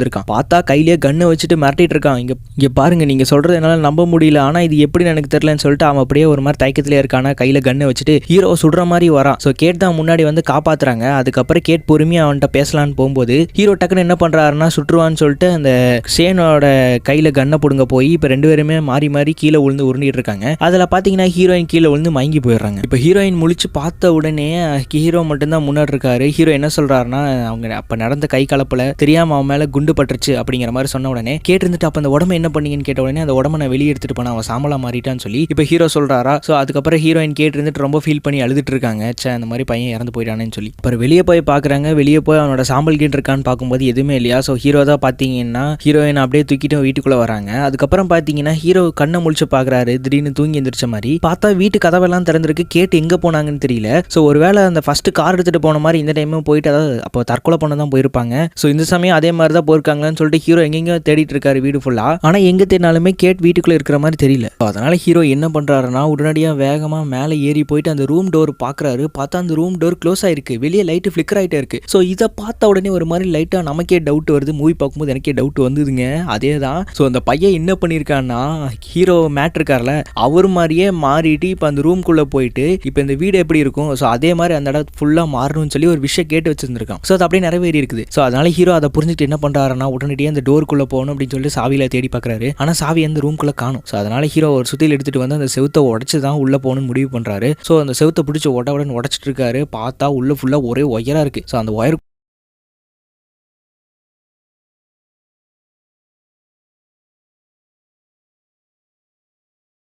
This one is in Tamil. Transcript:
இருக்கான். பார்த்தா கையிலேயே கண்ணை வச்சுட்டு மிரட்டிட்டு இருக்கான். இங்க பாருங்க, நீங்க சொல்றது என்னால நம்ப முடியல, ஆனா இது எப்படின்னு எனக்கு தெரியலன்னு சொல்லிட்டு அவன் அப்படியே ஒரு மாதிரி தயக்கத்திலே இருக்கானா, கையில கண்ணை வச்சுட்டு ஹீரோ சுடுற மாதிரி வரான். ஸோ கேட் தான் முன்னாடி வந்து காப்பாத்துறாங்க. அதுக்கப்புறம் கேட் பொறுமையா அவன்கிட்ட பேசலான்னு போகும்போது ஹீரோ டக்குன்னு என்ன பண்றாருன்னா சுற்றுவான்னு சொல்லிட்டு அந்த ஷேனோட கையில கண்ணை புடுங்க போய் இப்ப 2 பேருமே மாறி மாறி கீழே விழுந்து உருண்டிட்டு இருக்காங்க. அதுல பாத்தீங்கன்னா ஹீரோயின் கீழே விழுந்து மயங்கி போயிடுறாங்க. இப்ப ஹீரோயின் முழிச்சு பார்த்த உடனே ஹீரோ மட்டும்தான் முன்னாடி இருக்காரு. ஹீரோ என்ன சொல்றாருன்னா, அவங்க அப்ப நடந்த கை கலப்புல தெரியாம அவன் மேல குண்டு பட்டுருச்சு அப்படிங்கிற மாதிரி சொன்ன உடனே கேட்டு இருந்துட்டு அப்ப அந்த உடம்பு என்ன பண்ணீங்கன்னு கேட்ட உடனே அந்த உடம்பை நான் வெளியே எடுத்துட்டு போன அவன் சாம்பலா மாறிட்டான்னு சொல்லி இப்ப ஹீரோ சொல்றாரா. ஸோ அதுக்கப்புறம் ஹீரோயின் கேட்டு இருந்துட்டு ரொம்ப ஃபீல் பண்ணி அழுதுட்டு இருக்காங்க. அந்த மாதிரி பையன் இறந்து போயிட்டானேன்னு சொல்லி அப்புறம் வெளியே போய் பாக்குறாங்க. வெளியே போய் அவனோட சாம்பல் கேட்டு இருக்கான்னு பார்க்கும்போது எதுவுமே இல்லையா. ஸோ ஹீரோ தான் பாத்தீங்கன்னா ஹீரோயின் அப்படியே தூக்கிட்டு வீட்டுக்குள்ள வராங்க. அதுக்கப்புறம் பாத்தீங்கன்னா ஹீரோ கண்ணை முழிச்சு பாக்குறாரு. திடீர்னு தூங்கி எந்திரிச்ச மாதிரி பார்த்தா வீட்டு கதவெல்லாம் திறந்திருக்கு. கேட்டு எங்க போனாங்கன்னு தெரியல. ஸோ ஒருவேளை அந்த ஃபர்ஸ்ட் கார் எடுத்துட்டு போன மாதிரி இந்த டைமும் போயிட்டு அதாவது அப்போ தற்கொலை பண்ண தான் போயிருப்பாங்க. ஸோ இந்த சமயம் அதே மாதிரி தான் போயிருக்காங்கன்னு சொல்லிட்டு ஹீரோ எங்கெங்க தேடிட்டு இருக்காரு வீடு ஃபுல்லா. ஆனா எங்க தேடினாலுமே கேட் வீட்டுக்குள்ள இருக்கிற மாதிரி தெரியல. அதனால ஹீரோ என்ன பண்றாருன்னா உடனடியா வேகமா மேலே ஏறி போயிட்டு அந்த ரூம் டோர் பாக்குறாரு. பார்த்தா அந்த ரூம் டோர் க்ளோஸ் ஆயிருக்கு. வெளியே லைட் ஃபிளிக்கர் ஆயிட்டே இருக்கு. ஸோ இதை பார்த்த உடனே ஒரு மாதிரி லைட்டா நமக்கே டவுட் வருது. மூவி பார்க்கும்போது எனக்கே டவுட் வந்ததுங்க. அதே தான். ஸோ அந்த பையன் என்ன பண்ணியிருக்கான்னா ஹீரோ மேட் இருக்கார்ல அவர் மாதிரியே மாறிட்டு இப்போ அந்த ரூம்குள்ள போயிட்டு இப்போ இந்த வீடு எப்படி இருக்கும் ஸோ அதே மாதிரி அந்த இடம் ஃபுல்லாக மாறணும்னு சொல்லி ஒரு விஷயம் கேட்டு வச்சிருந்திருக்கான். ஸோ அது அப்படியே நிறைவேறி இருக்குது. ஸோ அதனால ஹீரோ அதை புரிஞ்சுட்டு என்ன பண்றாருன்னா உடனடியாக அந்த டோருக்குள்ள போகணும் அப்படின்னு சொல்லிட்டு சாவியில தேடி பார்க்குறாரு. ஆனால் சாவி அந்த ரூம்குள்ள காணும். ஸோ அதனால ஹீரோ ஒரு சுத்தியில் எடுத்துட்டு வந்து அந்த செவுத்தை உடச்சு தான் உள்ள போகணும்னு முடிவு பண்றாரு. ஸோ அந்த செவுத்தை பிடிச்சி உடச்சிட்டு இருக்காரு. பார்த்தா உள்ள ஃபுல்லாக ஒரே ஒயரா இருக்கு. ஸோ அந்த ஒயர்